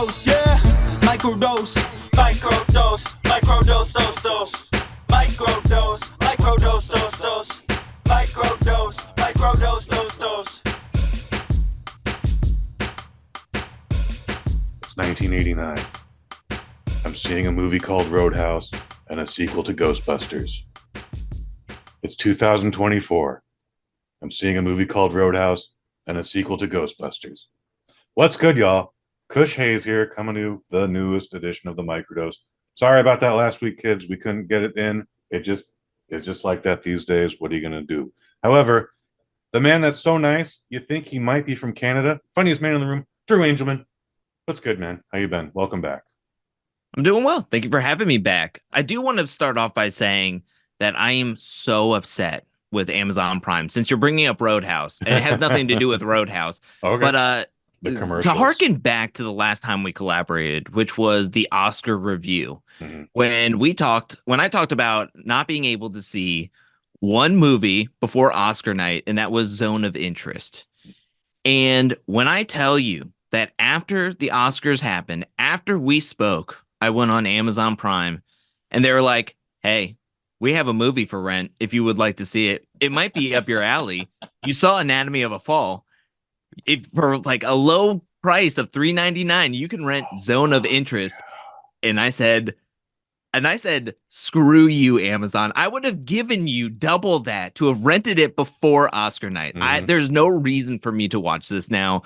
microdose, yeah, microdose, microdose, microdose, dose, microdose, microdose, dose, microdose, microdose, dose. It's 1989. I'm seeing a movie called Roadhouse and a sequel to Ghostbusters. It's 2024. I'm seeing a movie called Roadhouse and a sequel to Ghostbusters. What's good, y'all? Kush Hayes here, coming to the newest edition of the Microdose. Sorry about that last week, kids. We couldn't get it in. It's just like that these days. What are you gonna do? However, the man that's so nice, you think he might be from Canada. Funniest man in the room, Drew Angelman. What's good, man? How you been? Welcome back. I'm doing well. Thank you for having me back. I do want to start off by saying that I am so upset with Amazon Prime since you're bringing up Roadhouse, and it has nothing to do with Roadhouse. Okay. But The to commercials. harken back to the last time we collaborated, which was the Oscar review, when I talked about not being able to see one movie before Oscar night, and that was Zone of Interest. And when I tell you that after the Oscars happened, after we spoke, I went on Amazon Prime and they were like, hey, we have a movie for rent if you would like to see it. It might be up your alley. You saw Anatomy of a Fall. If for like a low price of $3.99, you can rent Zone of Interest. And I said, screw you, Amazon. I would have given you double that to have rented it before Oscar night. There's no reason for me to watch this now.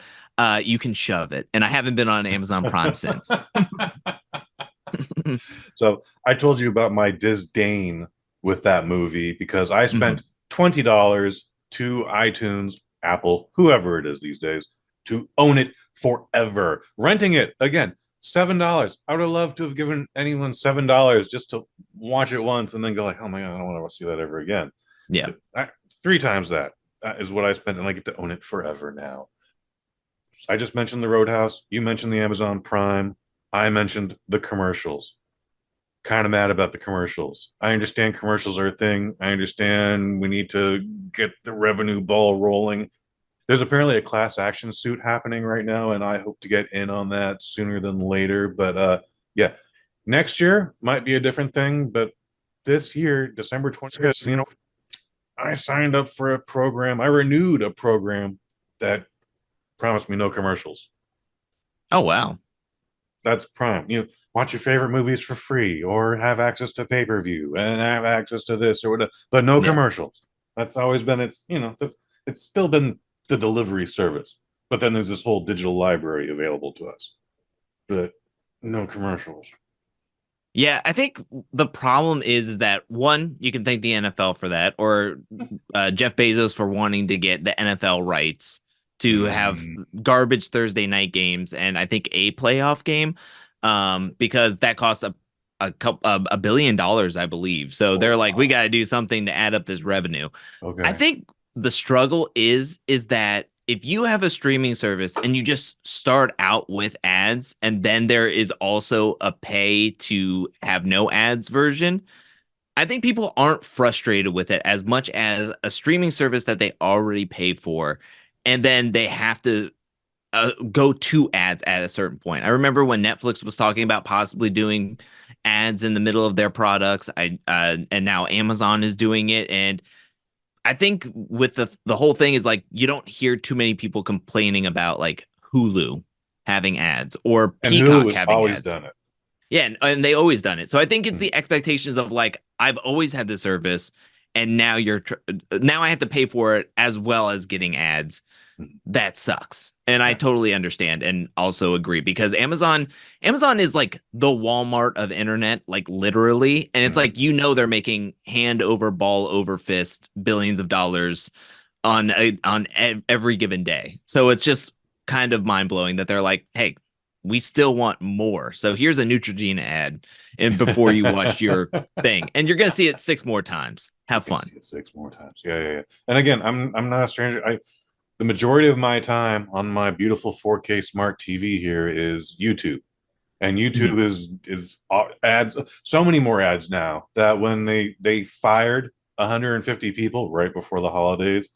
You can shove it. And I haven't been on Amazon Prime since. So I told you about my disdain with that movie because I spent $20 to iTunes, Apple, whoever it is these days, to own it forever. Renting it, again, $7. I would have loved to have given anyone $7 just to watch it once and then go like, oh my God, I don't want to see that ever again. Yeah. 3 times that is what I spent, and I get to own it forever now. I just mentioned the Roadhouse. You mentioned the Amazon Prime. I mentioned the commercials. Kind of mad about the commercials. I understand commercials are a thing. I understand we need to get the revenue ball rolling. There's apparently a class action suit happening right now, and I hope to get in on that sooner than later. But yeah, next year might be a different thing. But this year, December 20th, I signed up for a program. I renewed a program that promised me no commercials. Oh, wow. That's Prime. Watch your favorite movies for free, or have access to pay-per-view and have access to this or whatever, but no commercials. That's always been it's still been the delivery service. But then there's this whole digital library available to us. But no commercials. Yeah, I think the problem is that one, you can thank the NFL for that, or Jeff Bezos for wanting to get the NFL rights to have garbage Thursday night games, and I think a playoff game, because that costs $1 billion, I believe. So they're like, we got to do something to add up this revenue. Okay. I think the struggle is that if you have a streaming service and you just start out with ads, and then there is also a pay to have no ads version, I think people aren't frustrated with it as much as a streaming service that they already pay for, and then they have to go to ads at a certain point. I remember when Netflix was talking about possibly doing ads in the middle of their products. And now Amazon is doing it, and I think with the whole thing is like you don't hear too many people complaining about like Hulu having ads or Peacock having always ads. done it. Yeah, and they always done it. So I think it's the expectations of like I've always had the service, and now now I have to pay for it as well as getting ads. That sucks. And I totally understand and also agree, because Amazon is like the Walmart of internet, like literally. And it's like, they're making hand over ball over fist billions of dollars on every given day. So it's just kind of mind blowing that they're like, hey, we still want more. So here's a Neutrogena ad and before you watch your thing, and you're going to see it 6 more times. Have fun. See it 6 more times. Yeah. And again, I'm not a stranger. The majority of my time on my beautiful 4K smart TV here is YouTube. And YouTube is ads, so many more ads now that when they fired 150 people right before the holidays,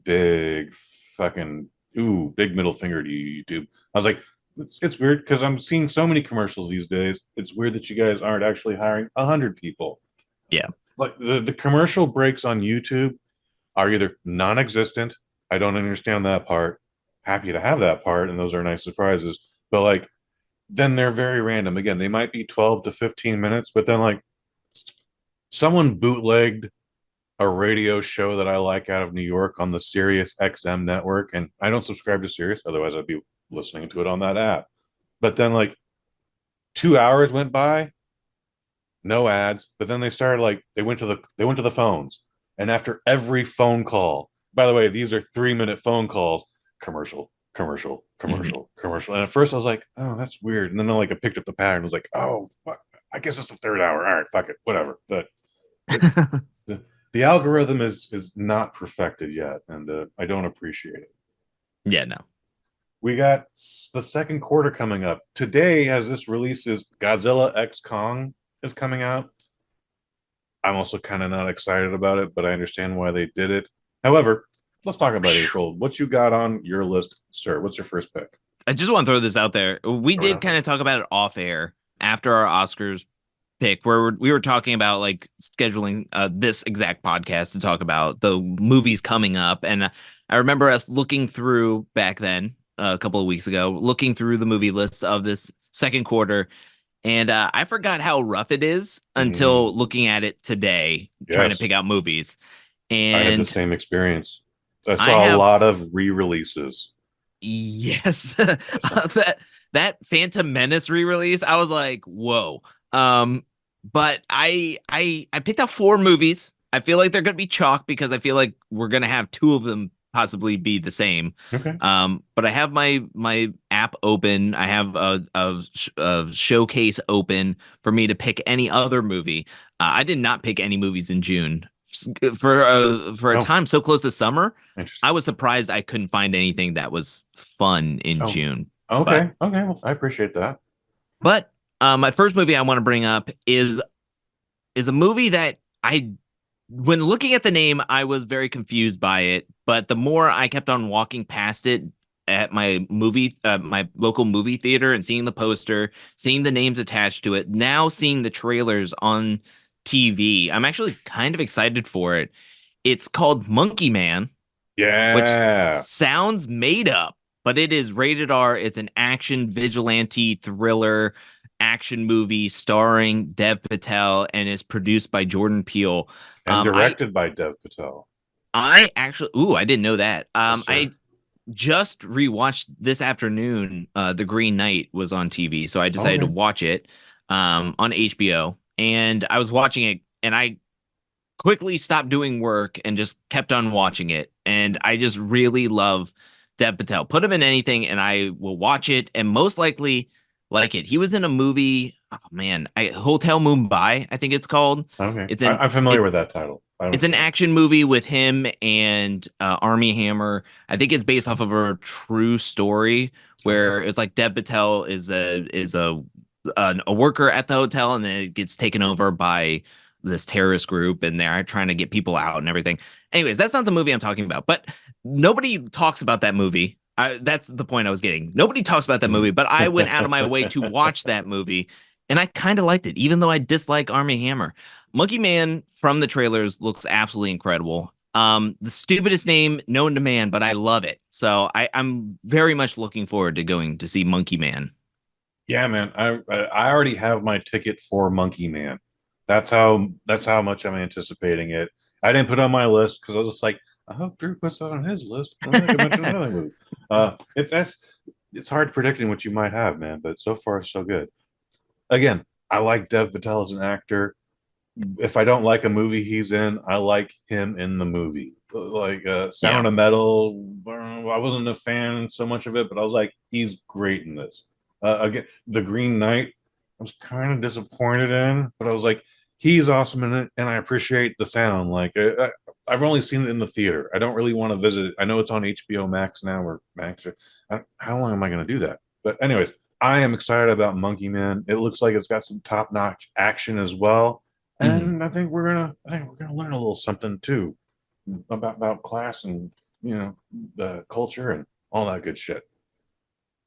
big fucking big middle finger to you, YouTube. I was like, it's weird because I'm seeing so many commercials these days. It's weird that you guys aren't actually hiring 100 people. Yeah. Like the commercial breaks on YouTube are either non-existent. I don't understand that part. Happy to have that part, and those are nice surprises. But like, then they're very random. Again, they might be 12 to 15 minutes, but then like someone bootlegged a radio show that I like out of New York on the Sirius XM network, and I don't subscribe to Sirius, otherwise I'd be listening to it on that app. But then like 2 hours went by, no ads. But then they started like they went to the phones, and after every phone call, by the way, these are 3-minute phone calls, commercial, commercial, commercial, commercial. And at first I was like, oh, that's weird. And then I picked up the pattern. I was like, oh, fuck, I guess it's the third hour. All right, fuck it, whatever. But it's, the algorithm is not perfected yet, and I don't appreciate it. Yeah, no. We got the second quarter coming up today. As this releases, Godzilla X Kong is coming out. I'm also kind of not excited about it, but I understand why they did it. However, let's talk about April. What you got on your list, sir? What's your first pick? I just want to throw this out there. We Throw it did out kind of talk about it off air after our Oscars pick, where we were talking about like scheduling this exact podcast to talk about the movies coming up. And I remember us looking through back then, a couple of weeks ago, looking through the movie list of this second quarter. And I forgot how rough it is until looking at it today, trying to Yes. pick out movies. I had the And same experience. I I saw a have- lot of re-releases. yes, that Phantom Menace re-release, I was like, whoa. But I picked out 4 movies. I feel like they're gonna be chalk because I feel like we're gonna have 2 of them possibly be the same. Okay. But I have my app open. I have a showcase open for me to pick any other movie. I did not pick any movies in June for a Oh. time so close to summer. Interesting. I was surprised I couldn't find anything that was fun in Oh. June. Okay. Okay. Well, I appreciate that. But my first movie I want to bring up is a movie that when looking at the name, I was very confused by it. But the more I kept on walking past it at my local movie theater and seeing the poster, seeing the names attached to it, now seeing the trailers on TV, I'm actually kind of excited for it. It's called Monkey Man, which Yeah. sounds made up, but it is rated R. It's an action vigilante thriller action movie starring Dev Patel and is produced by Jordan Peele. And directed by Dev Patel. I actually, I didn't know that. Yes, sir. I just rewatched this afternoon. The Green Knight was on TV, so I decided to Okay. watch it on HBO. And I was watching it, and I quickly stopped doing work and just kept on watching it. And I just really love Dev Patel. Put him in anything, and I will watch it, and most likely like it. He was in a movie. Oh man, Hotel Mumbai, I think it's called. Okay. It's I'm familiar with that title. It's an action movie with him and Army Hammer. I think it's based off of a true story where it's like Dev Patel is a worker at the hotel, and then it gets taken over by this terrorist group, and they're trying to get people out and everything. Anyways, that's not the movie I'm talking about, but nobody talks about that movie. That's the point I was getting. Nobody talks about that movie, but I went out of my way to watch that movie, and I kind of liked it, even though I dislike Army Hammer. Monkey Man from the trailers looks absolutely incredible. The stupidest name known to man, but I love it. So I'm very much looking forward to going to see Monkey Man. Yeah, man. I already have my ticket for Monkey Man. That's how much I'm anticipating it. I didn't put it on my list because I was just like, I hope Drew puts that on his list. I'm not gonna mention another movie. It's hard predicting what you might have, man. But so far, so good. Again, I like Dev Patel as an actor. If I don't like a movie he's in, I like him in the movie. Like Sound of Metal, I wasn't a fan so much of it, but I was like, he's great in this. Again, The Green Knight, I was kind of disappointed in, but I was like, he's awesome in it, and I appreciate the sound. Like I've only seen it in the theater. I don't really want to visit it. I know it's on HBO Max now, or Max. How long am I going to do that? But anyways, I am excited about Monkey Man. It looks like it's got some top-notch action as well. And I think we're gonna learn a little something too about class and culture and all that good shit.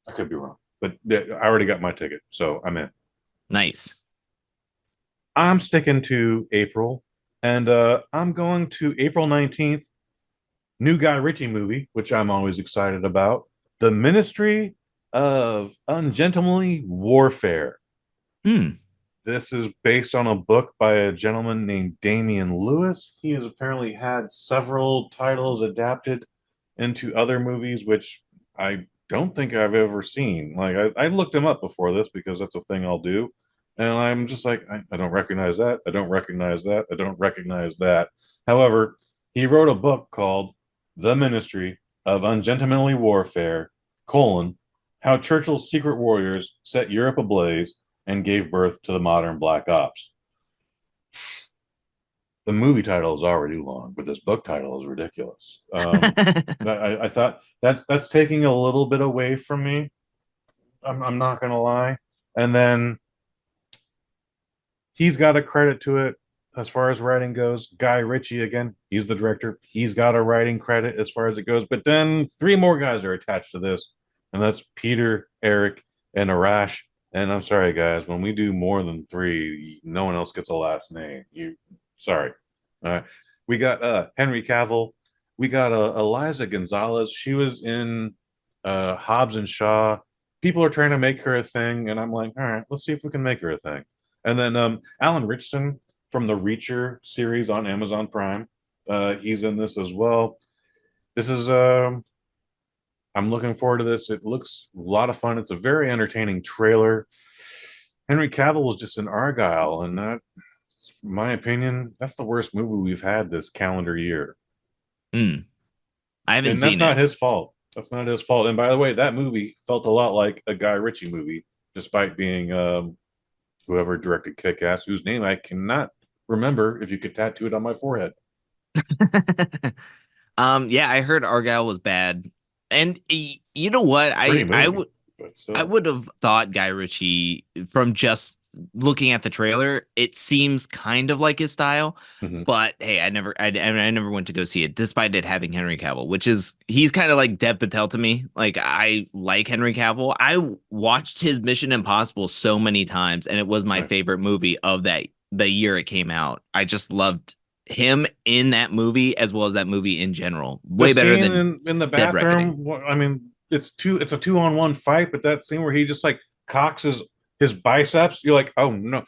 I could be wrong. but I already got my ticket, so I'm in. Nice. I'm sticking to April, and I'm going to April 19th. New Guy Ritchie movie, which I'm always excited about. The Ministry of Ungentlemanly Warfare. Hmm. This is based on a book by a gentleman named Damian Lewis. He has apparently had several titles adapted into other movies, which I don't think I've ever seen. Like I looked him up before this because that's a thing I'll do. And I'm just like, I don't recognize that. I don't recognize that. I don't recognize that. However, he wrote a book called The Ministry of Ungentlemanly Warfare, colon, How Churchill's Secret Warriors Set Europe Ablaze and Gave Birth to the Modern Black Ops. The movie title is already long, but this book title is ridiculous. I thought that's taking a little bit away from me. I'm not gonna lie. And then he's got a credit to it as far as writing goes. Guy Ritchie again, he's the director. He's got a writing credit as far as it goes. But then three more guys are attached to this, and that's Peter, Eric, and Arash. And I'm sorry, guys, when we do more than three, no one else gets a last name. You sorry. All right. We got Henry Cavill. We got Eliza Gonzalez. She was in Hobbs and Shaw. People are trying to make her a thing, and I'm like, all right, let's see if we can make her a thing. And then Alan Richardson from the Reacher series on Amazon Prime. He's in this as well. This is I'm looking forward to this. It looks a lot of fun. It's a very entertaining trailer. Henry Cavill was just in Argyle, and that, in my opinion, that's the worst movie we've had this calendar year. Hmm. I haven't And that's seen not it. his fault. That's not his fault. And by the way, that movie felt a lot like a Guy Ritchie movie, despite being whoever directed Kick Ass, whose name I cannot remember if you could tattoo it on my forehead. Yeah, I heard Argyle was bad. And you know what? Pretty I movie, would but I still. would have thought Guy Ritchie from just looking at the trailer, it seems kind of like his style. Mhm. But hey, I never went to go see it, despite it having Henry Cavill, which is he's kind of like Dev Patel to me. Like I like Henry Cavill. I watched his Mission Impossible so many times, and it was my Nice. favorite movie of the year it came out. I just loved him in that movie as well as that movie in general. The Way better scene than in the Dead Reckoning. bathroom, I mean, it's a 2-on-1 fight, but that scene where he just like cocks his biceps, you're like, oh no.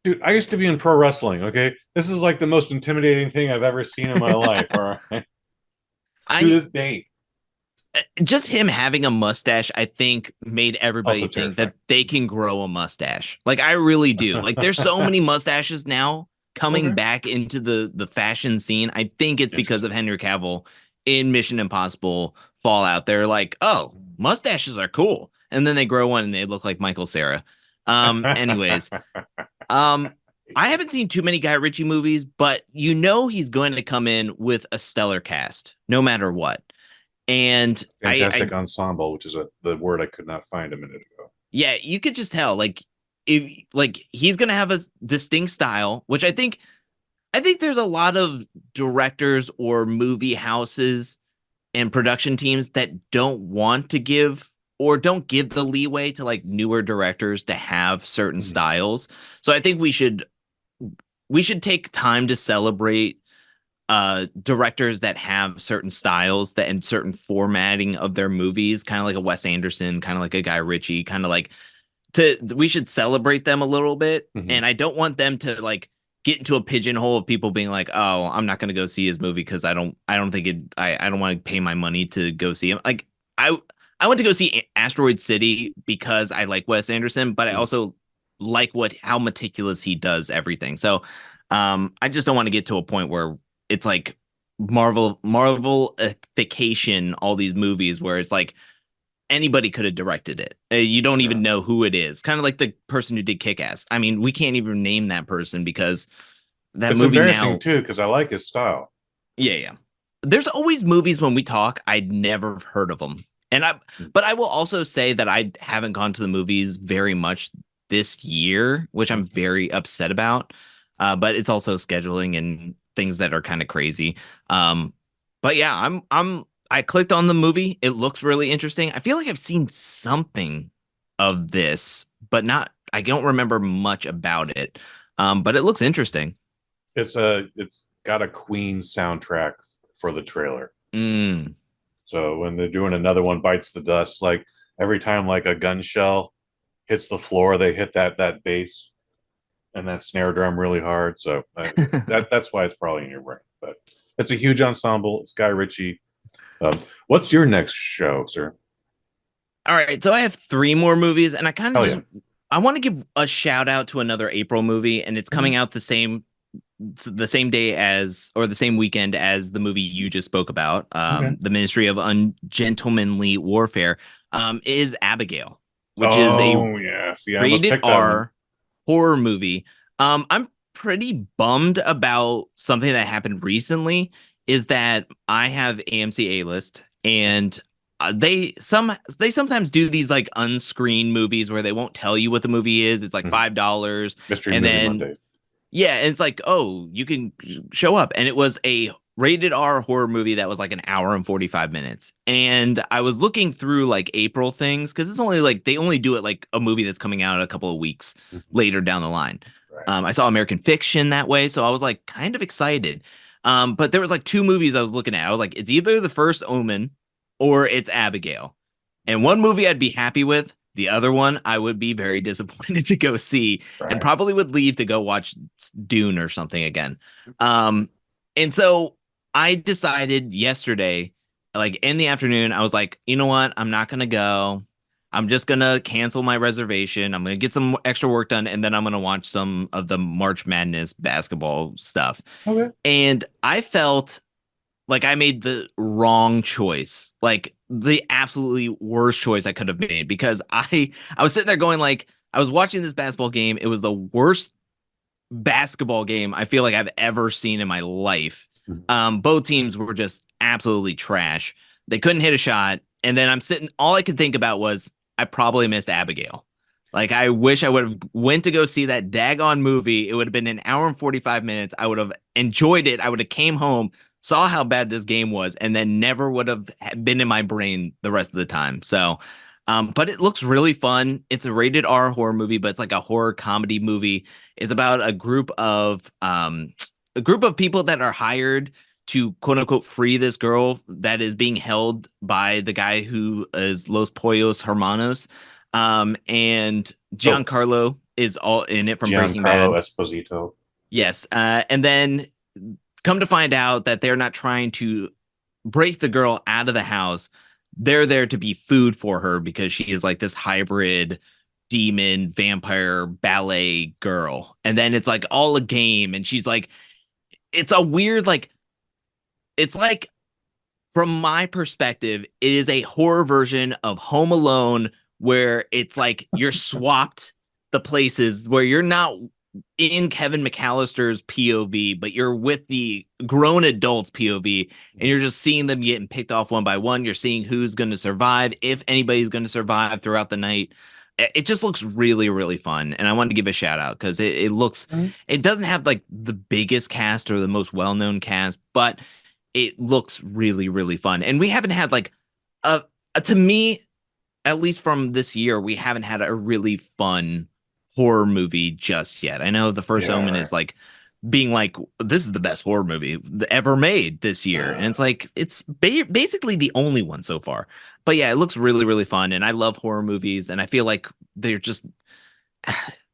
Dude, I used to be in pro wrestling, okay? This is like the most intimidating thing I've ever seen in my life, all right? To I this day. just him having a mustache, I think, made everybody Also think terrifying. that they can grow a mustache. Like I really do. Like there's so many mustaches now coming Okay. back into the fashion scene. I think it's because of Interesting. Henry Cavill in Mission Impossible Fallout. They're like, oh, mustaches are cool, and then they grow one and they look like Michael Cera. Anyways, um, I haven't seen too many Guy Ritchie movies, but you know he's going to come in with a stellar cast, no matter what. And I Fantastic ensemble, which is the word I could not find a minute ago. yeah, you could just tell like if like he's gonna have a distinct style, which I think there's a lot of directors or movie houses and production teams that don't want to give or don't give the leeway to like newer directors to have certain Mhm. styles. So I think we should take time to celebrate directors that have certain styles that and certain formatting of their movies, kind of like a Wes Anderson, kind of like a Guy Ritchie, kind of like to we should celebrate them a little bit. Mhm. And I don't want them to like get into a pigeonhole of people being like, oh, I'm not gonna go see his movie because I don't think I don't want to pay my money to go see him. Like I I went to go see Asteroid City because I like Wes Anderson, but I Mhm. also like how meticulous he does everything. So I just don't want to get to a point where it's like Marvelification all these movies where it's like anybody could have directed it. You don't Yeah. even know who it is. Kind of like the person who did Kick-Ass. I mean, we can't even name that person because that It's movie embarrassing now. too, because I like his style. Yeah, yeah. There's always movies when we talk I'd never have heard of them. But I will also say that I haven't gone to the movies very much this year, which I'm Mhm. very upset about. But it's also scheduling and things that are kind of crazy. But yeah, I clicked on the movie. It looks really interesting. I feel like I've seen something of this, but not. I don't remember much about it. But it looks interesting. It's got a Queen soundtrack for the trailer. Mm. So when they're doing another one bites the dust, like every time like a gun shell hits the floor, they hit that bass and that snare drum really hard. So that's why it's probably in your brain. But it's a huge ensemble. It's Guy Ritchie. What's your next show, sir? All right, so I have three more movies, and I kind of Oh just yeah. I want to give a shout out to another April movie, and it's coming out the same day as or the same weekend as the movie you just spoke about, Okay. The Ministry of Ungentlemanly Warfare, is Abigail, which is a Oh yeah. See, I almost rated picked that one. R horror movie. I'm pretty bummed about something that happened recently. Is that I have AMC A list, and they sometimes do these like unscreened movies where they won't tell you what the movie is. It's like Mhm. $5, Mystery and Movie then Monday. yeah, and it's like, oh, you can show up. And it was a rated R horror movie that was like an hour and 45 minutes. And I was looking through like April things because it's only like they only do it like a movie that's coming out a couple of weeks Mhm. later down the line. Right. I saw American Fiction that way, so I was like kind of excited. But there was like two movies I was looking at. I was like, it's either The First Omen or it's Abigail. And one movie I'd be happy with, the other one I would be very disappointed to go see and Right. probably would leave to go watch Dune or something again. Um, and so I decided yesterday, like in the afternoon, I was like, you know what? I'm not gonna go. I'm just gonna cancel my reservation. I'm gonna get some extra work done, and then I'm gonna watch some of the March Madness basketball stuff. Okay. And I felt like I made the wrong choice, like the absolutely worst choice I could have made because I was sitting there going like I was watching this basketball game. It was the worst basketball game I feel like I've ever seen in my life. Mhm. Both teams were just absolutely trash. They couldn't hit a shot, and then I'm sitting. All I could think about was I probably missed Abigail. Like I wish I would have went to go see that daggone movie. It would have been an hour and 45 minutes. I would have enjoyed it. I would have came home, saw how bad this game was, and then never would have been in my brain the rest of the time. So, but it looks really fun. It's a rated R horror movie, but it's like a horror comedy movie. It's about a group of people that are hired to quote unquote free this girl that is being held by the guy who is Los Pollos Hermanos. And Oh, Giancarlo is all in it from Breaking Giancarlo Bad. Esposito. Yes. And then come to find out that they're not trying to break the girl out of the house. They're there to be food for her because she is like this hybrid demon vampire ballet girl. And then it's like all a game. And she's like, it's a weird, like, it's like, from my perspective, it is a horror version of Home Alone where it's like you're swapped the places where you're not in Kevin McAllister's POV, but you're with the grown adults POV, and you're just seeing them getting picked off one by one. You're seeing who's going to survive, if anybody's going to survive throughout the night. It just looks really, really fun, and I wanted to give a shout out because it looks. Mhm. It doesn't have like the biggest cast or the most well-known cast, but it looks really, really fun. And we haven't had like to me, at least from this year, we haven't had a really fun horror movie just yet. I know The First Yeah, Omen right. is like being like, this is the best horror movie ever made this year. And Uh, it's like, it's basically the only one so far. But yeah, it looks really, really fun. And I love horror movies. And I feel like they're just,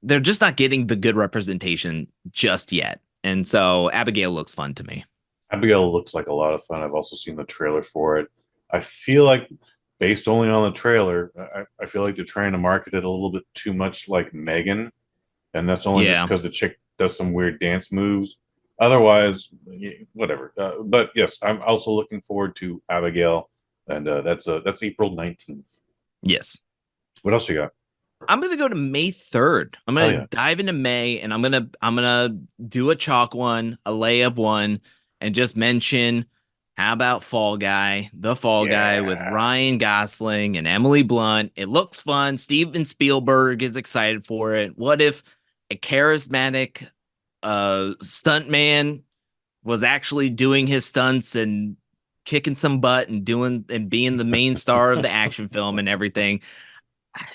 they're just not getting the good representation just yet. And so Abigail looks fun to me. Abigail looks like a lot of fun. I've also seen the trailer for it. I feel like, based only on the trailer, I feel like they're trying to market it a little bit too much like Megan, and that's only just Yeah. because the chick does some weird dance moves. Otherwise, whatever. But yes, I'm also looking forward to Abigail, and that's April 19th. Yes. What else you got? I'm gonna go to May 3rd. I'm Oh gonna yeah, dive into May and I'm gonna do a chalk one, a layup one, and just mention how about Fall Guy, the Fall Guy with yeah. Ryan Gosling and Emily Blunt. It looks fun. Steven Spielberg is excited for it. What if a charismatic stuntman was actually doing his stunts and kicking some butt and doing and being the main star of the action film and everything.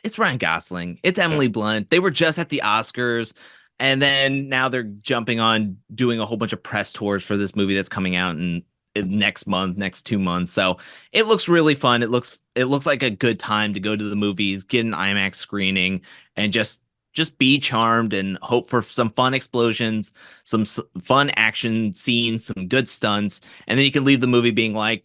It's Ryan Gosling. It's Emily Blunt. They were just at the Oscars, and then now they're jumping on doing a whole bunch of press tours for this movie that's coming out in next month, next 2 months. So it looks really fun. It looks like a good time to go to the movies, get an IMAX screening, and just be charmed and hope for some fun explosions, some fun action scenes, some good stunts, and then you can leave the movie being like,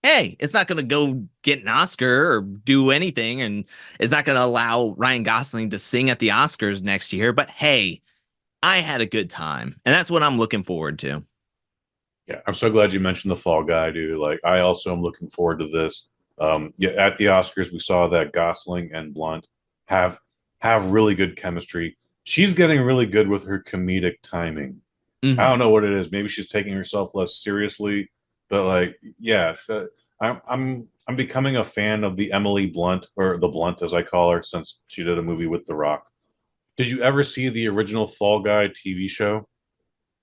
hey, it's not going to go get an Oscar or do anything, and it's not going to allow Ryan Gosling to sing at the Oscars next year, but hey, I had a good time, and that's what I'm looking forward to. Yeah, I'm so glad you mentioned the Fall Guy, dude. Like, I also am looking forward to this. Yeah, at the Oscars, we saw that Gosling and Blunt have really good chemistry. She's getting really good with her comedic timing. Mhm. I don't know what it is. Maybe she's taking herself less seriously, but like, yeah, I'm becoming a fan of the Emily Blunt, or the Blunt as I call her, since she did a movie with The Rock. Did you ever see the original Fall Guy TV show?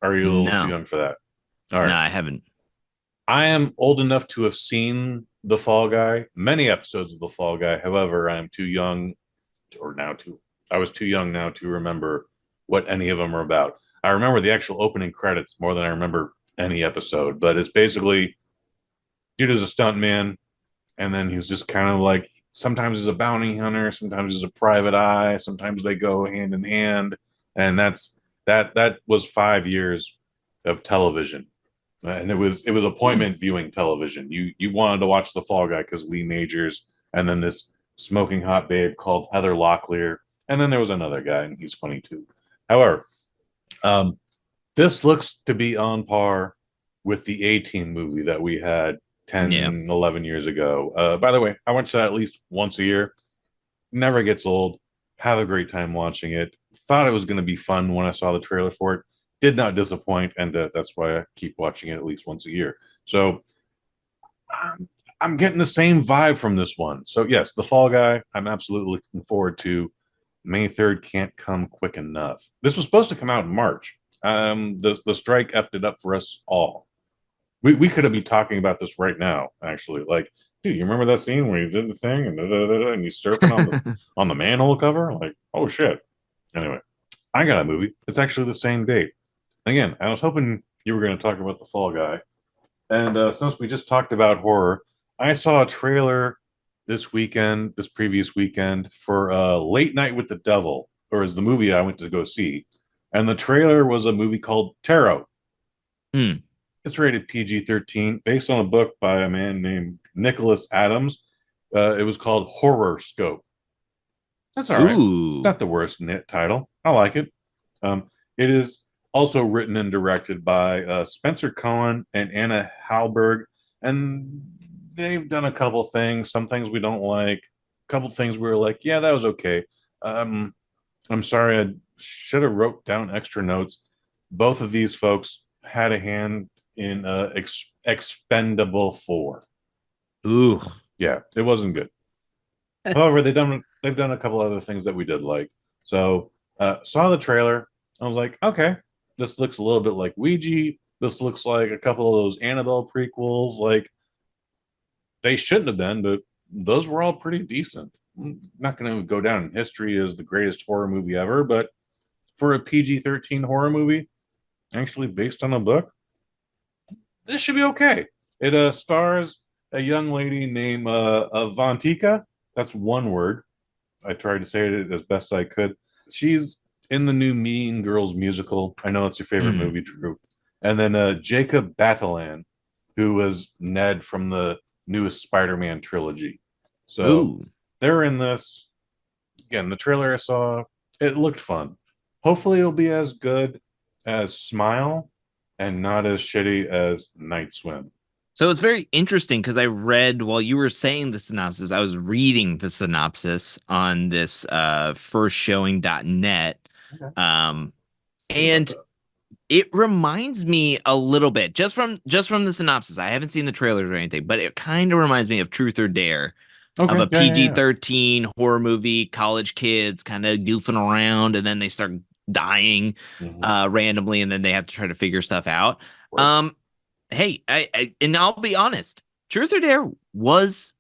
Or are you a little too No, young for that? All no, right. I haven't. I am old enough to have seen The Fall Guy, many episodes of The Fall Guy. However, I am too young, or now too, I was too young now to remember what any of them are about. I remember the actual opening credits more than I remember any episode, but it's basically dude is a stuntman, and then he's just kind of like, sometimes he's a bounty hunter, sometimes he's a private eye, sometimes they go hand in hand, and that was 5 years of television. And it was appointment viewing television. You wanted to watch The Fall Guy because Lee Majors, and then this smoking hot babe called Heather Locklear, and then there was another guy, and he's funny too. However, um, this looks to be on par with the A-Team movie that we had 10, Yeah. 11 years ago. By the way, I watch that at least once a year. Never gets old. Have a great time watching it. Thought it was going to be fun when I saw the trailer for it. Did not disappoint, and that's why I keep watching it at least once a year. So I'm getting the same vibe from this one. So yes, The Fall Guy, I'm absolutely looking forward to. May 3rd can't come quick enough. This was supposed to come out in March. The strike effed it up for us all. We could have been talking about this right now, actually. Like, dude, you remember that scene where you did the thing and and you surfing on the manhole cover? Like, oh shit. Anyway, I got a movie. It's actually the same date. Again, I was hoping you were going to talk about The Fall Guy. And since we just talked about horror, I saw a trailer this previous weekend, for Late Night with the Devil, or is the movie I went to go see. And the trailer was a movie called Tarot. Hmm. It's rated PG-13, based on a book by a man named Nicholas Adams. It was called Horror Scope. That's all right. It's not the worst title. I like it. It is also written and directed by Spencer Cohen and Anna Halberg, and they've done a couple things. Some things we don't like. A couple things we were like, yeah, that was okay. I'm sorry, I should have wrote down extra notes. Both of these folks had a hand in Expendable 4. Ooh. Yeah, it wasn't good. However, they've done a couple other things that we did like. So saw the trailer. I was like, okay, this looks a little bit like Ouija. This looks like a couple of those Annabelle prequels. Like, they shouldn't have been, but those were all pretty decent. I'm not going to go down in history as the greatest horror movie ever, but for a PG-13 horror movie, actually based on a book, this should be okay. It stars a young lady named Avantika. That's one word. I tried to say it as best I could. She's in the new Mean Girls musical. I know it's your favorite movie, Drew. And then Jacob Batalon, who was Ned from the newest Spider-Man trilogy. So they're in this. Again, the trailer I saw, it looked fun. Hopefully it'll be as good as Smile and not as shitty as Night Swim. So it's very interesting because I read, while you were saying the synopsis, I was reading the synopsis on this firstshowing.net. Okay. And it reminds me a little bit, just from the synopsis. I haven't seen the trailers or anything, but it kind of reminds me of Truth or Dare, of a PG-13 horror movie, college kids kind of goofing around, and then they start dying randomly, and then they have to try to figure stuff out. Right. Hey, and I'll be honest, Truth or Dare was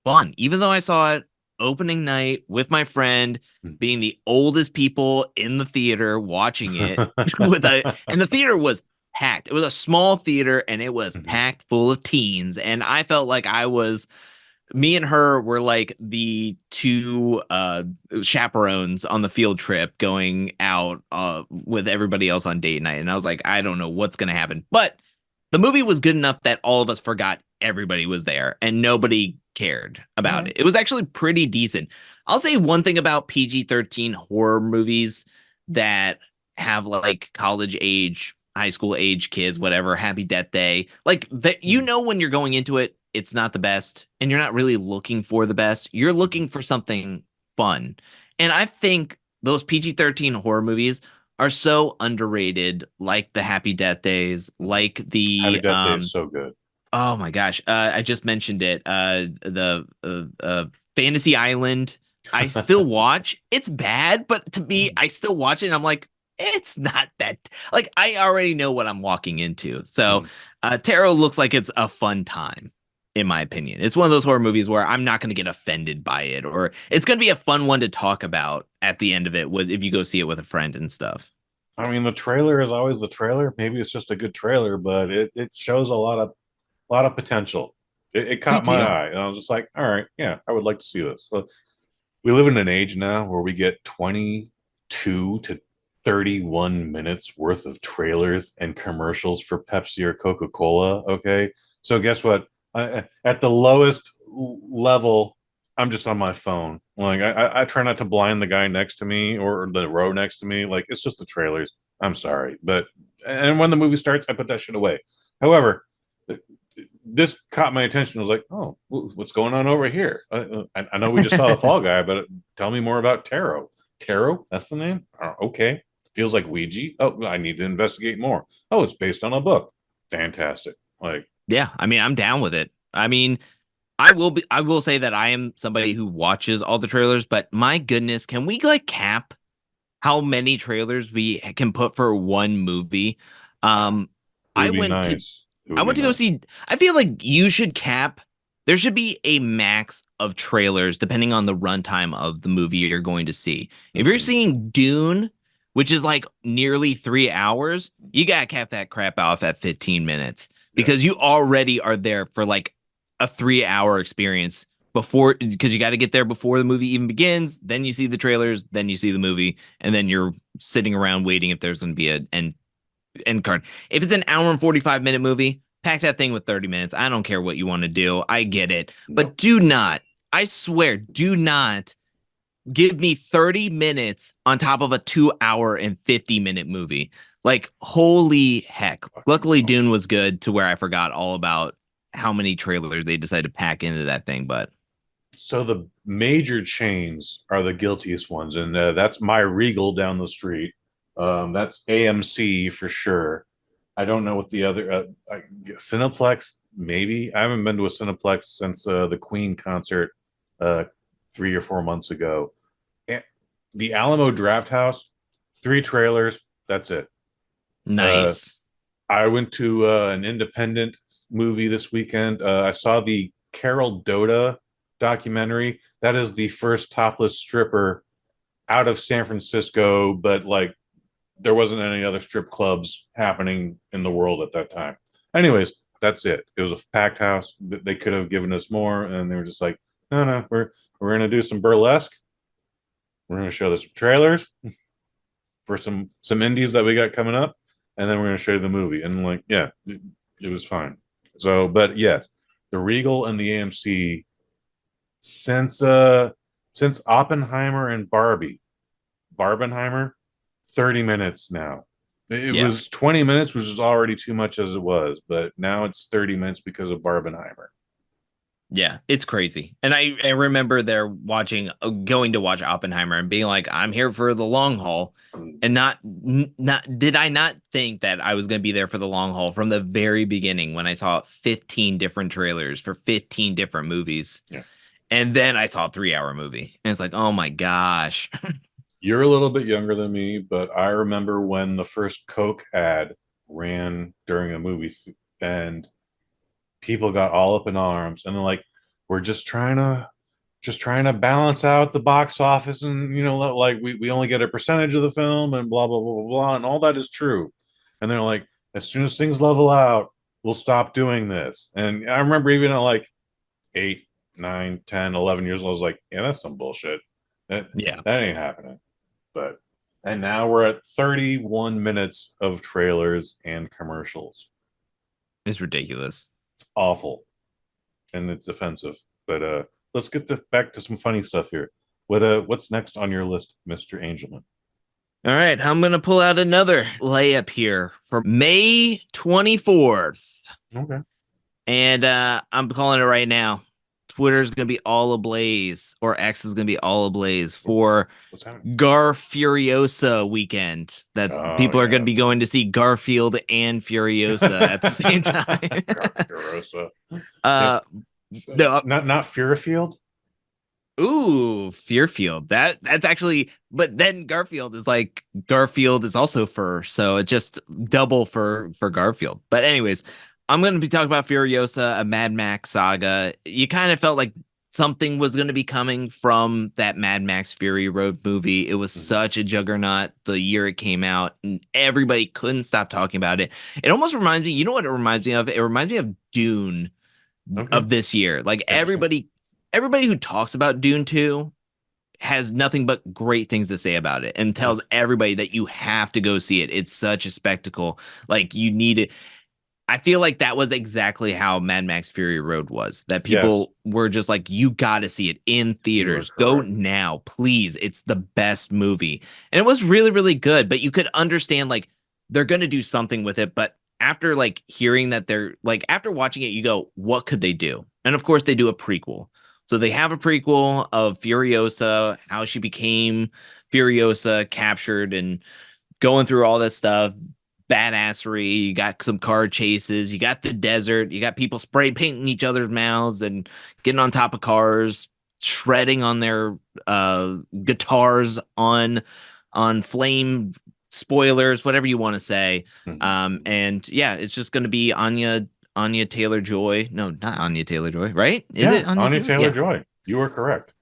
fun, even though I saw it opening night with my friend, being the oldest people in the theater watching it and the theater was packed. It was a small theater and it was packed full of teens. And I felt like me and her were like the two chaperones on the field trip going out with everybody else on date night. And I was like, I don't know what's going to happen. But the movie was good enough that all of us forgot everybody was there and nobody cared about it. It was actually pretty decent. I'll say one thing about PG-13 horror movies that have like college age, high school age kids, whatever, Happy Death Day, like that, when you're going into it, it's not the best and you're not really looking for the best. You're looking for something fun. And I think those PG-13 horror movies are so underrated, like the Happy Death Days, like the Happy Death Day is so good. Oh my gosh, I just mentioned it. The Fantasy Island. I still watch. It's bad, but to me, I still watch it. And I'm like, it's not that. Like I already know what I'm walking into. So, Tarot looks like it's a fun time, in my opinion. It's one of those horror movies where I'm not going to get offended by it, or it's going to be a fun one to talk about at the end of it if you go see it with a friend and stuff. I mean, the trailer is always the trailer. Maybe it's just a good trailer, but it shows a lot of potential. It caught my eye, and I was just like, all right, yeah, I would like to see this. So we live in an age now where we get 22 to 31 minutes worth of trailers and commercials for Pepsi or Coca-Cola. Okay, so guess what? At the lowest level, I'm just on my phone. Like I try not to blind the guy next to me or the row next to me. Like it's just the trailers. I'm sorry, but and when the movie starts, I put that shit away. However, this caught my attention. I was like, oh, what's going on over here? I know we just saw the Fall Guy, but tell me more about Tarot. Tarot, that's the name? Okay. Feels like Ouija. Oh, I need to investigate more. Oh, it's based on a book. Fantastic. Like, yeah, I mean, I'm down with it. I mean, I will say that I am somebody who watches all the trailers, but my goodness, can we like cap how many trailers we can put for one movie? I went to go see. I feel like you should cap. There should be a max of trailers depending on the runtime of the movie you're going to see. If you're seeing Dune, which is like nearly 3 hours, you gotta cap that crap off at 15 minutes because you already are there for like a 3-hour experience because you got to get there before the movie even begins. Then you see the trailers, then you see the movie, and then you're sitting around waiting if there's going to be an end card. If it's an hour and 45-minute movie, pack that thing with 30 minutes. I don't care what you want to do. I get it. But do not, I swear, do not give me 30 minutes on top of a 2-hour and 50-minute movie. Like, holy heck. Luckily, Dune was good to where I forgot all about how many trailers they decided to pack into that thing. But so the major chains are the guiltiest ones. And that's my Regal down the street. That's AMC for sure. I don't know what the other Cineplex, maybe. I haven't been to a Cineplex since the Queen concert 3 or 4 months ago. And the Alamo Draft House, 3 trailers. That's it. Nice. I went to an independent movie this weekend. I saw the Carol Doda documentary. That is the first topless stripper out of San Francisco, but like there wasn't any other strip clubs happening in the world at that time. Anyways, that's it. It was a packed house. They could have given us more, and they were just like, no, we're gonna do some burlesque. We're gonna show some trailers for some indies that we got coming up, and then we're gonna show you the movie. And like, yeah, it was fine. So, but yes, the Regal and the AMC since Oppenheimer and Barbenheimer, 30 minutes now. It was 20 minutes, which is already too much as it was, but now it's 30 minutes because of Barbenheimer. Yeah, it's crazy. And I remember going to watch Oppenheimer and being like, I'm here for the long haul. And did I not think that I was going to be there for the long haul from the very beginning when I saw 15 different trailers for 15 different movies. Yeah. And then I saw a 3-hour movie. And it's like, oh my gosh. You're a little bit younger than me, but I remember when the first Coke ad ran during a movie and people got all up in arms, and they're like, we're just trying to balance out the box office, and like we only get a percentage of the film, and blah blah blah blah blah, and all that is true. And they're like, as soon as things level out, we'll stop doing this. And I remember even at like 8, 9, 10, 11 years old, I was like, yeah, that's some bullshit. That ain't happening. But and now we're at 31 minutes of trailers and commercials. It's ridiculous. It's awful, and it's offensive. But let's get back to some funny stuff here. What's next on your list, Mr. Angelman? All right, I'm gonna pull out another layup here for May 24th. Okay. And I'm calling it right now. Twitter's gonna be all ablaze, or X is gonna be all ablaze for Gar Furiosa weekend. That people are gonna be going to see Garfield and Furiosa at the same time. Furiosa. No, not Fearfield. Ooh, Fearfield. That's actually, but then Garfield is like Garfield is also fur, so it's just double for Garfield. But anyways, I'm going to be talking about Furiosa, a Mad Max saga. You kind of felt like something was going to be coming from that Mad Max Fury Road movie. It was such a juggernaut the year it came out, and everybody couldn't stop talking about it. It almost reminds me, you know what it reminds me of? It reminds me of Dune of this year. Like everybody who talks about Dune 2 has nothing but great things to say about it and tells everybody that you have to go see it. It's such a spectacle. Like you need it. I feel like that was exactly how Mad Max Fury Road was. That people were just like, you got to see it in theaters. Go now, please. It's the best movie. And it was really, really good. But you could understand like they're going to do something with it. But after like hearing that they're like, after watching it, you go, what could they do? And of course they do a prequel. So they have a prequel of Furiosa, how she became Furiosa, captured and going through all this stuff, badassery. You got some car chases. You got the desert. You got people spray painting each other's mouths and getting on top of cars, shredding on their guitars on flame spoilers, whatever you want to say. And yeah, it's just going to be Anya Taylor-Joy. No, not Anya Taylor-Joy, right? Is it Anya Taylor-Joy? You are correct.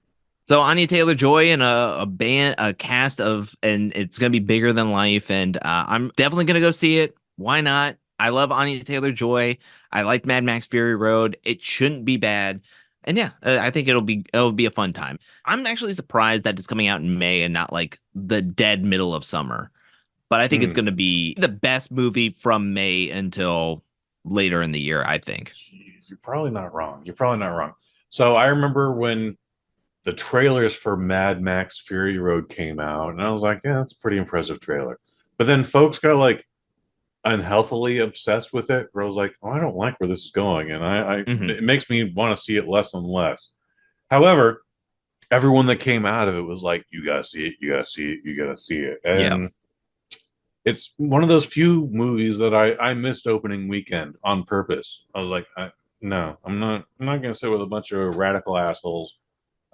So Anya Taylor-Joy and a cast of, and it's gonna be bigger than life. And I'm definitely gonna go see it. Why not? I love Anya Taylor-Joy. I like Mad Max Fury Road. It shouldn't be bad. And yeah, I think it'll be a fun time. I'm actually surprised that it's coming out in May and not like the dead middle of summer. But I think it's gonna be the best movie from May until later in the year, I think. Jeez, you're probably not wrong. So I remember when the trailers for Mad Max Fury Road came out, and I was like, yeah, that's a pretty impressive trailer. But then folks got like unhealthily obsessed with it, where I was like, oh, I don't like where this is going. And it makes me want to see it less and less. However, everyone that came out of it was like, you gotta see it, you gotta see it, you gotta see it. And it's one of those few movies that I missed opening weekend on purpose. I was like, no, I'm not gonna sit with a bunch of radical assholes.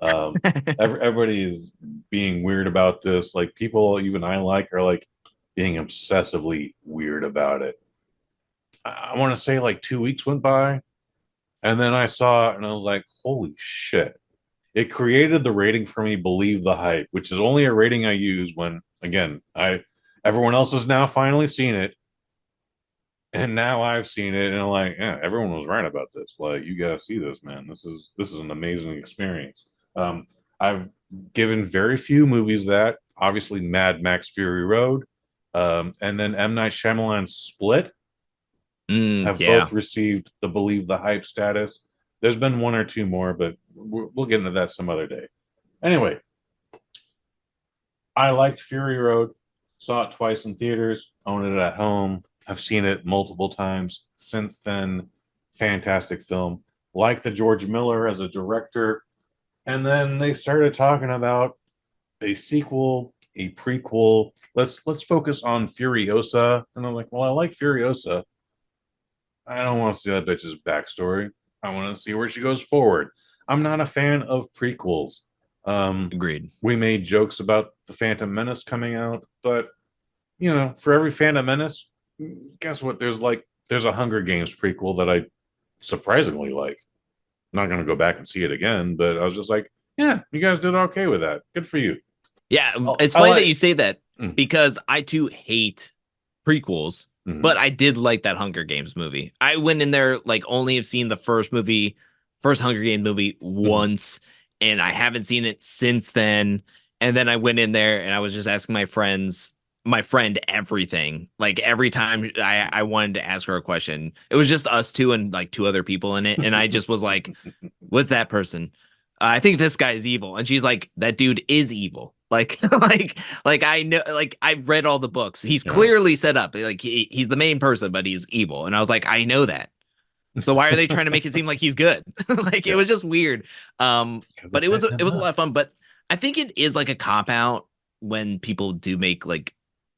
Everybody is being weird about this. Like people, even I like, are like being obsessively weird about it. I want to say like 2 weeks went by, and then I saw it, and I was like, holy shit! It created the rating for me. Believe the hype, which is only a rating I use when, again, everyone else has now finally seen it, and now I've seen it, and I'm like, yeah, everyone was right about this. Like, you gotta see this, man. This is an amazing experience. I've given very few movies that. Obviously, Mad Max Fury Road, and then M. Night Shyamalan's Split have both received the Believe the Hype status. There's been one or two more, but we'll get into that some other day. Anyway, I liked Fury Road. Saw it twice in theaters, owned it at home. I've seen it multiple times since then. Fantastic film. Like the George Miller as a director. And then they started talking about a sequel, a prequel. Let's focus on Furiosa. And I'm like, well, I like Furiosa. I don't want to see that bitch's backstory. I want to see where she goes forward. I'm not a fan of prequels. Agreed. We made jokes about the Phantom Menace coming out, but you know, for every Phantom Menace, guess what? There's a Hunger Games prequel that I surprisingly like. Not going to go back and see it again, but I was just like, yeah, you guys did okay with that. Good for you. Yeah, Oh, it's I funny that like. you say that Mm, because I too hate prequels, mhm, but I did like that Hunger Games movie. I went in there like only have seen the first Hunger Games movie mhm. once, and I haven't seen it since then. And then I went in there and I was just asking my friend everything. Like every time I wanted to ask her a question, it was just us two and like two other people in it. And I just was like, what's that person? I think this guy is evil. And she's like, that dude is evil. Like, like I know, like I've read all the books. He's Yeah, clearly set up. Like he's the main person, but he's evil. And I was like, I know that. So why are they trying to make it seem like he's good? Like it yeah. was just weird. Because But they're setting it him was a lot up. of fun. But I think it is like a cop out when people do make like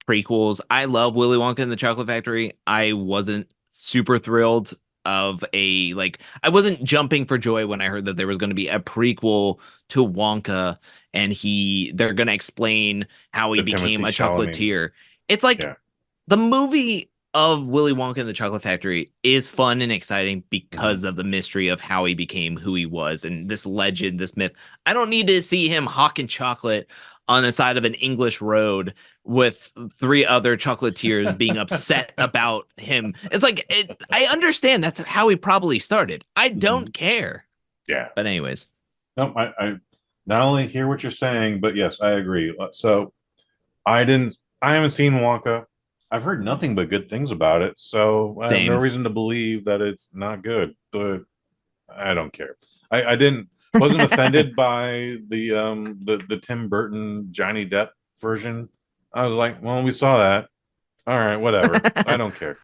prequels. I love Willy Wonka and the Chocolate Factory. I wasn't super thrilled of a like I wasn't jumping for joy when I heard that there was going to be a prequel to Wonka and they're going to explain how he The became Timothy a Chalamet. chocolatier. It's like Yeah. the movie of Willy Wonka and the Chocolate Factory is fun and exciting Mhm. because of the mystery of how he became who he was and this legend, this myth. I don't need to see him hawking chocolate on the side of an English road with three other chocolatiers being upset about him. It's like I understand that's how he probably started. I don't Mhm. care. Yeah. But anyways, No, I not only hear what you're saying, but yes, I agree. So I haven't seen Wonka. I've heard nothing but good things about it, so I have no same. reason to believe that it's not good. But I don't care. I didn't wasn't offended by the Tim Burton Johnny Depp version. I was like, well, we saw that. All right, whatever. I don't care.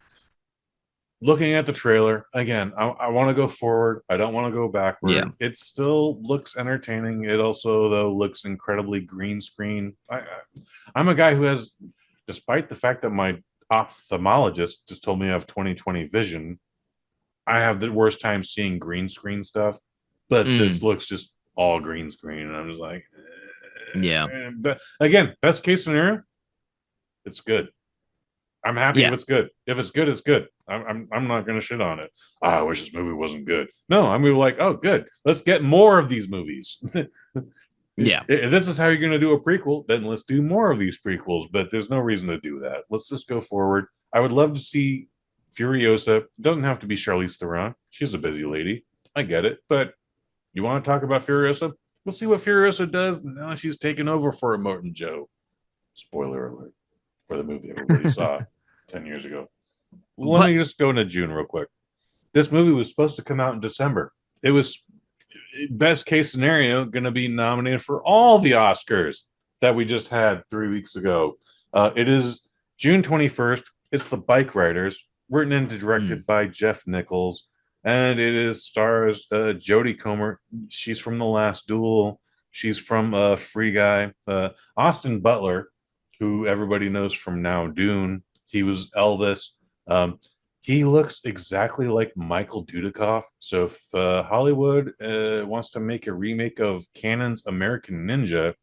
Looking at the trailer again, I want to go forward. I don't want to go Yeah. backward. It still looks entertaining. It also though looks incredibly green screen. I'm a guy who has, despite the fact that my ophthalmologist just told me I have 20/20 vision, I have the worst time seeing green screen stuff. But this Mm, looks just all green screen, and I'm just like, yeah. But again, best case scenario, it's good. I'm happy if Yeah. it's good. If it's good, it's good. I'm not gonna shit on it. I wish this movie wasn't good. No, I'm gonna be like, oh, good. Let's get more of these movies. Yeah. If this is how you're gonna do a prequel, then let's do more of these prequels. But there's no reason to do that. Let's just go forward. I would love to see Furiosa. It doesn't have to be Charlize Theron. She's a busy lady. I get it. But you want to talk about Furiosa? We'll see what Furiosa does now she's taken over for Immortan Joe. Spoiler alert for the movie everybody saw 10 years ago. Let But me just go into June real quick. This movie was supposed to come out in December. It was, best case scenario, going to be nominated for all the Oscars that we just had 3 weeks ago. It is June 21st. It's The Bike Riders, written and mm, directed by Jeff Nichols. And it is stars Jodie Comer. She's from The Last Duel. She's from Free Guy. Austin Butler, who everybody knows from Now Dune. He was Elvis. Um, he looks exactly like Michael Dudikoff. So if Hollywood wants to make a remake of Cannon's American Ninja,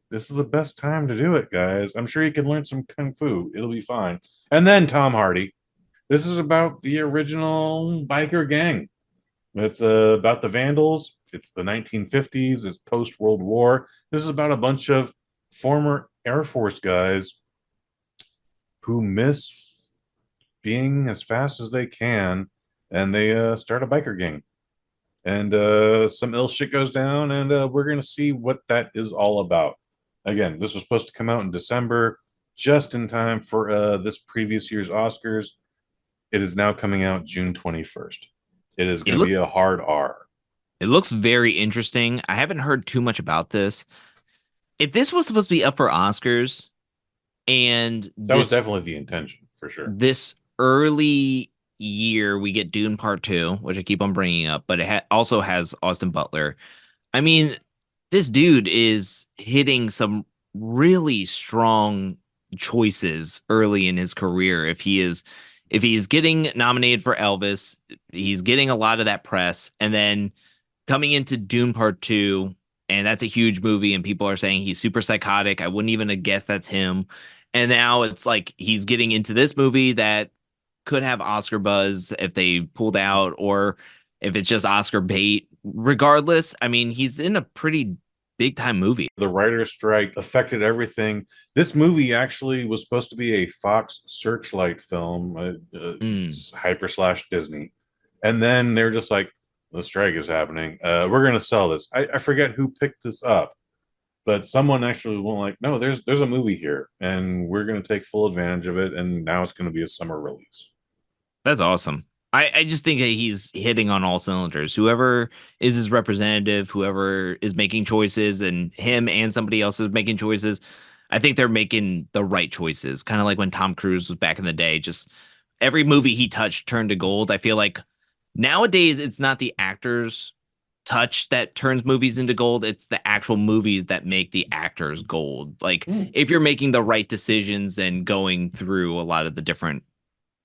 this is the best time to do it, guys. I'm sure you can learn some kung fu. It'll be fine. And then Tom Hardy. This is about the original biker gang. It's about the Vandals. It's the 1950s. It's post World War. This is about a bunch of former Air Force guys who miss being as fast as they can, and they start a biker gang. And some ill shit goes down, and we're going to see what that is all about. Again, this was supposed to come out in December, just in time for this previous year's Oscars. It is now coming out June 21st. It is it going to look be a hard R. it looks very interesting. I haven't heard too much about this. If this was supposed to be up for Oscars and That was definitely the intention, for sure. this early year we get Dune Part 2, which I keep on bringing up, but it also has Austin Butler. I mean, this dude is hitting some really strong choices early in his career. If he's getting nominated for Elvis, he's getting a lot of that press, and then coming into Dune Part 2, and that's a huge movie, and people are saying he's super psychotic. I wouldn't even have guessed that's him. And now it's like he's getting into this movie that could have Oscar buzz if they pulled out, or if it's just Oscar bait. Regardless, I mean, he's in a pretty big time movie. The writer's strike affected everything. This movie actually was supposed to be a Fox Searchlight film, hyper slash Disney. And then they're just like, the strike is happening. We're going to sell this. I forget who picked this up, but someone actually went like, no, there's a movie here and we're going to take full advantage of it. And now it's going to be a summer release. That's awesome. I just think that he's hitting on all cylinders. Whoever is his representative, whoever is making choices, and him and somebody else is making choices, I think they're making the right choices. Kind of like when Tom Cruise was back in the day. Just every movie he touched turned to gold. I feel like nowadays it's not the actors' touch that turns movies into gold. It's the actual movies that make the actors gold. Like if you're making the right decisions and going through a lot of the different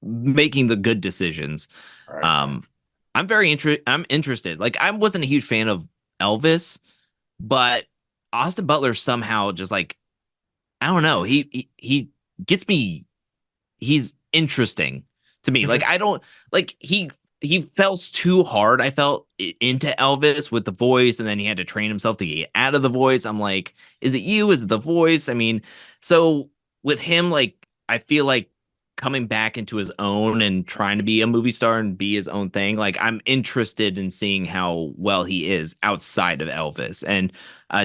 making the good decisions. Right. I'm interested. Like I wasn't a huge fan of Elvis, but Austin Butler somehow just like I don't know. He gets me. He's interesting to me. Like I don't like he felt too hard. I felt into Elvis with the voice, and then he had to train himself to get out of the voice. I'm like, is it you? Is it the voice? I mean, so with him, like I feel like coming back into his own and trying to be a movie star and be his own thing. Like I'm interested in seeing how well he is outside of Elvis. And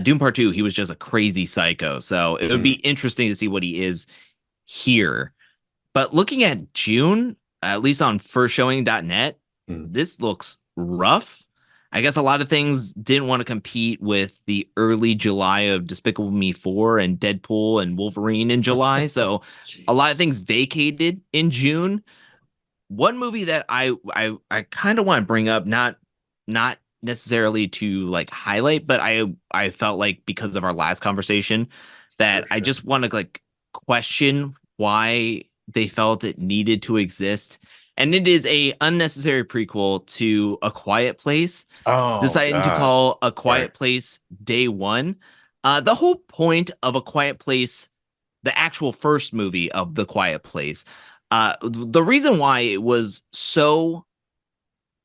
Doom Part 2, he was just a crazy psycho. So it would be interesting to see what he is here. But looking at June, at least on firstshowing.net, this looks rough. I guess a lot of things didn't want to compete with the early July of Despicable Me 4 and Deadpool and Wolverine in July. So a lot of things vacated in June. One movie that I kind of want to bring up, not necessarily to like highlight, but I felt like because of our last conversation that I just want to like question why they felt it needed to exist. And it is a unnecessary prequel to A Quiet Place. Deciding to call A Quiet Place Day One. The whole point of A Quiet Place, the actual first movie of The Quiet Place, the reason why it was so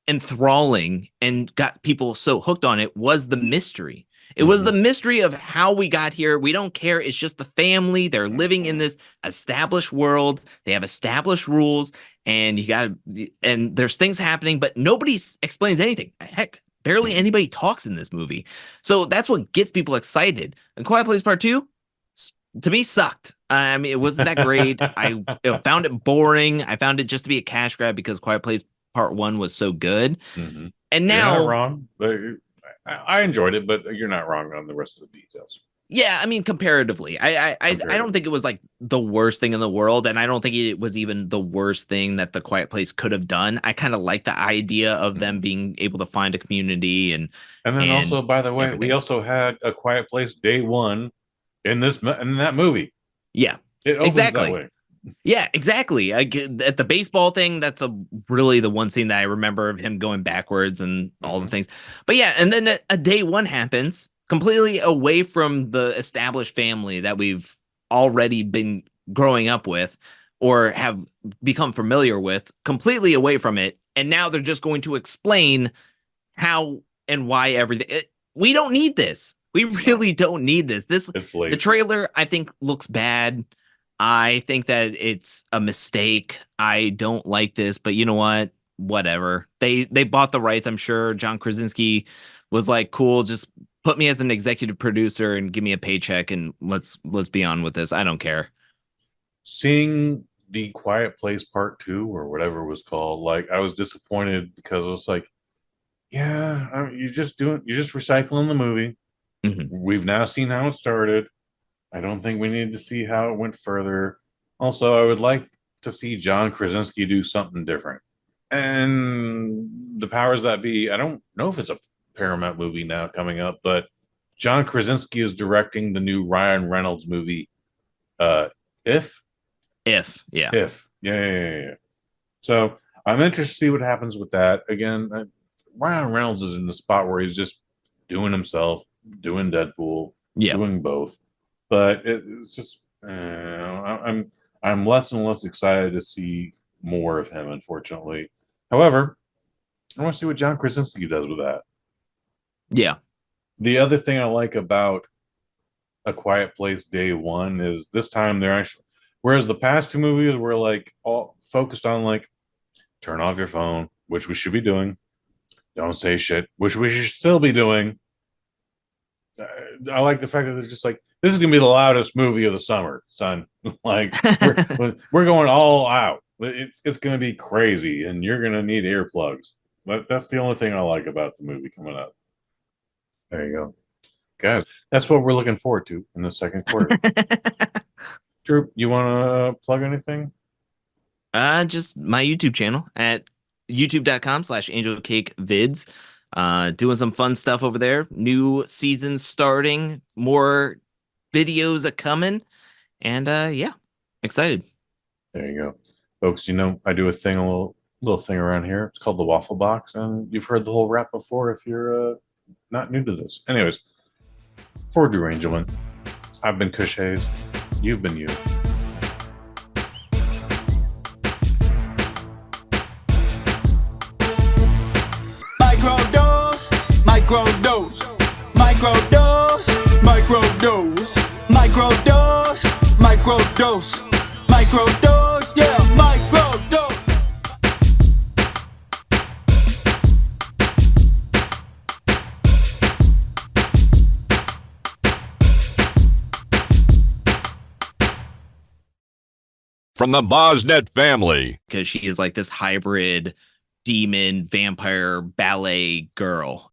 enthralling and got people so hooked on it was the mystery. It was the mystery of how we got here. We don't care. It's just the family. They're living in this established world. They have established rules, and and there's things happening, but nobody explains anything. Heck, barely anybody talks in this movie. So that's what gets people excited. And Quiet Place Part 2, to me, sucked. I mean, it wasn't that great. I found it boring. I found it just to be a cash grab because Quiet Place Part 1 was so good. And now, you're not wrong, but I enjoyed it, but you're not wrong on the rest of the details. Yeah, I mean, comparatively, I don't think it was like the worst thing in the world, and I don't think it was even the worst thing that The Quiet Place could have done. I kind of like the idea of them being able to find a community and then also, by the way, we also had A Quiet Place Day One in that movie. Yeah, it opens that way. Yeah, exactly. At the baseball thing, that's really the one scene that I remember of him going backwards and all the things. But yeah, and then a Day One happens completely away from the established family that we've already been growing up with or have become familiar with, completely away from it. And now they're just going to explain how and why everything. We don't need this. We really don't need this. The trailer, I think, looks bad. I think that it's a mistake. I don't like this, but you know what? Whatever. They bought the rights, I'm sure. John Krasinski was like, cool, just put me as an executive producer and give me a paycheck and let's be on with this. I don't care. Seeing The Quiet Place Part 2 or whatever it was called, like I was disappointed because it was like, yeah, you're just recycling the movie. We've now seen how it started. I don't think we need to see how it went further. Also, I would like to see John Krasinski do something different. And the powers that be, I don't know if it's a Paramount movie now coming up, but John Krasinski is directing the new Ryan Reynolds movie, If. Yeah. So I'm interested to see what happens with that. Again, Ryan Reynolds is in the spot where he's just doing himself, doing Deadpool, doing both. But it's just I'm less and less excited to see more of him, unfortunately. However, I want to see what John Krasinski does with that. Yeah. The other thing I like about A Quiet Place Day One is this time they're actually, whereas the past two movies were like all focused on like turn off your phone, which we should be doing. Don't say shit, which we should still be doing. I like the fact that they're just like, this is gonna be the loudest movie of the summer, son. Like we're going all out. It's gonna be crazy, and you're gonna need earplugs. But that's the only thing I like about the movie coming up. There you go, guys. That's what we're looking forward to in the second quarter. Drew, you want to plug anything? Just my YouTube channel at youtube.com/angelcakevids. Doing some fun stuff over there. New season starting, more videos are coming, and yeah, excited. There you go, folks. You know I do a thing, a little thing around here. It's called the Waffle Box, and you've heard the whole rap before if you're not new to this. Anyways, for Drew Angelman, I've been Kush Hayes. You've been you. Microdose, microdose, microdose, microdose, microdose, microdose, microdose, yeah, microdose. From the Bosnet family. Because she is like this hybrid demon vampire ballet girl.